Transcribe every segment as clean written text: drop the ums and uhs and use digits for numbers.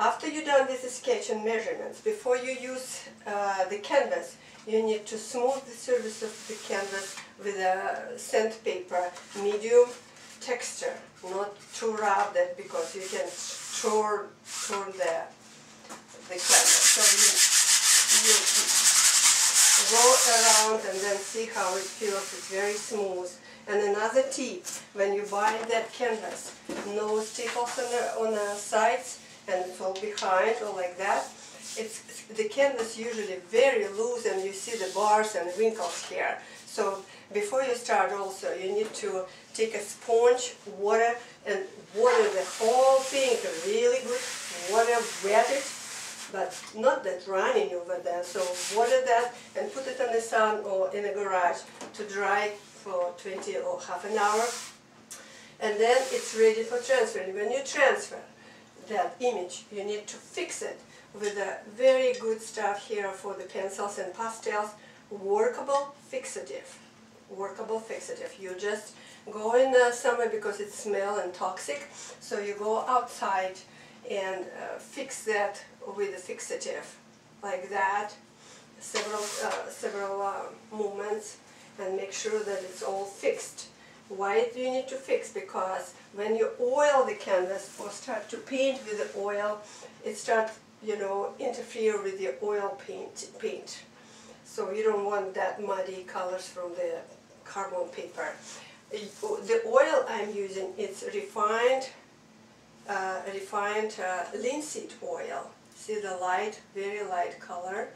After you're done with the sketch and measurements, before you use the canvas, you need to smooth the surface of the canvas with a sandpaper, medium texture, not too rough that because you can turn the canvas. So you go around and then see how it feels. It's very smooth. And another tip, when you buy that canvas, no staples on the sides and fall behind or like that. The canvas usually very loose and you see the bars and wrinkles here. So before you start also you need to take a sponge, water, and water the whole thing really good. Water, wet it, but not that running over there. So water that and put it in the sun or in a garage to dry for 20 or half an hour. And then it's ready for transfer. And when you transfer that image, you need to fix it with a very good stuff here for the pencils and pastels, workable fixative. Workable fixative. You just go in somewhere because it smells and toxic, so you go outside and fix that with a fixative, like that, several movements, and make sure that it's all fixed. Why do you need to fix? Because when you oil the canvas or start to paint with the oil, it starts, interfere with the oil paint. So you don't want that muddy colors from the carbon paper. The oil I'm using, it's refined linseed oil. See the light, very light color.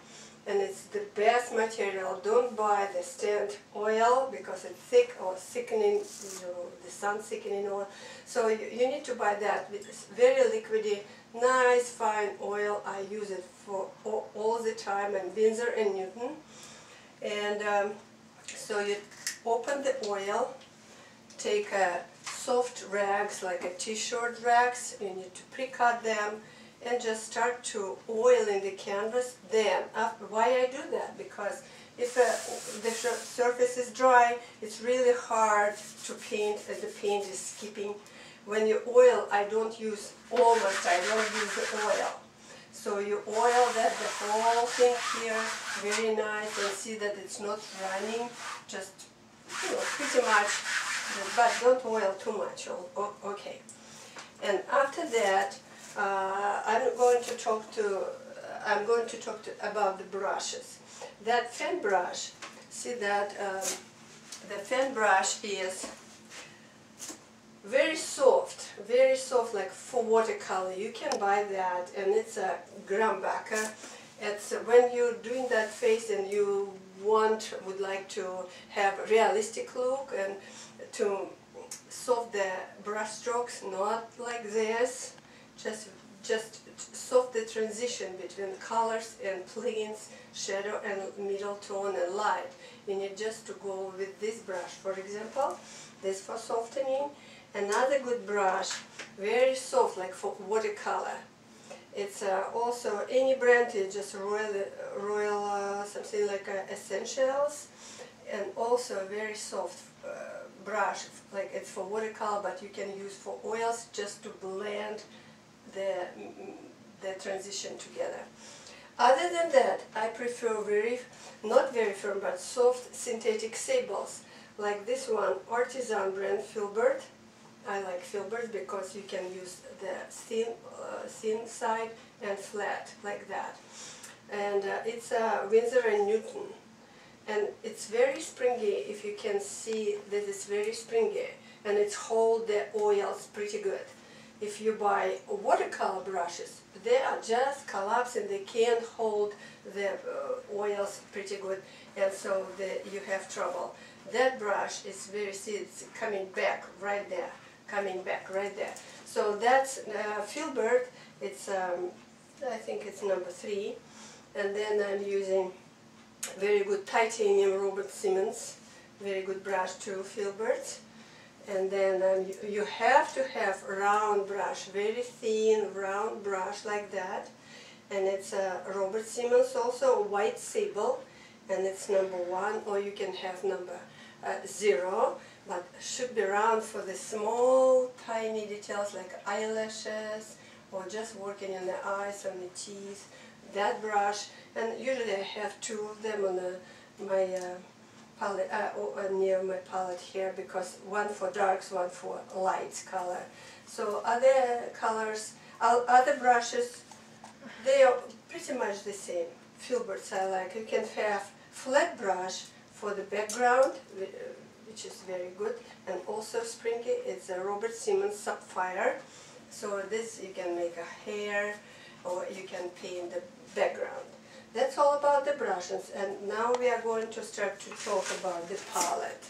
And it's the best material. Don't buy the stand oil because it's thick or sickening, the sun sickening oil. So you need to buy that. It's very liquidy, nice fine oil. I use it for all the time, and Winsor and Newton. And so you open the oil, take soft rags like a t-shirt rags. You need to pre-cut them and just start to oil in the canvas. Then, why I do that? Because if the surface is dry, it's really hard to paint and the paint is skipping. When you oil, I don't use almost, I don't use the oil. So you oil that the whole thing here, very nice, and see that it's not running, just pretty much, but don't oil too much. Okay. And after that, I'm going to talk about the brushes. That fan brush, see that the fan brush is very soft like for watercolor. You can buy that, and it's a Grumbacher. It's when you're doing that face and you would like to have a realistic look and to soft the brush strokes, not like this. Just soft the transition between colors and planes, shadow and middle tone and light. You need just to go with this brush, for example, this for softening. Another good brush, very soft, like for watercolor. It's also any brand, it's just Royal something like Essentials, and also a very soft brush, like it's for watercolor, but you can use for oils just to blend the transition together. Other than that, I prefer not very firm, but soft synthetic sables, like this one, Artisan brand Filbert. I like Filbert because you can use the thin side and flat, like that. And it's Winsor and Newton. And it's very springy, if you can see that it's very springy, and it's hold the oils pretty good. If you buy watercolor brushes, they are just collapsing, they can't hold the oils pretty good, and so you have trouble. That brush is it's coming back right there, So that's Filbert, it's I think it's number 3, and then I'm using very good titanium Robert Simmons, very good brush too, Filbert. And then you have to have a round brush, very thin round brush like that. And it's Robert Simmons, also a white sable, and it's number 1, or you can have number 0, but should be round for the small tiny details like eyelashes or just working on the eyes, on the teeth. That brush, and usually I have two of them on my palette, near my palette here, because one for darks, one for lights color. So other colors, other brushes, they are pretty much the same. Filberts I like. You can have flat brush for the background, which is very good, and also springy. It's a Robert Simmons Sapphire. So this you can make a hair, or you can paint the background. That's all about the brushes, and now we are going to start to talk about the palette.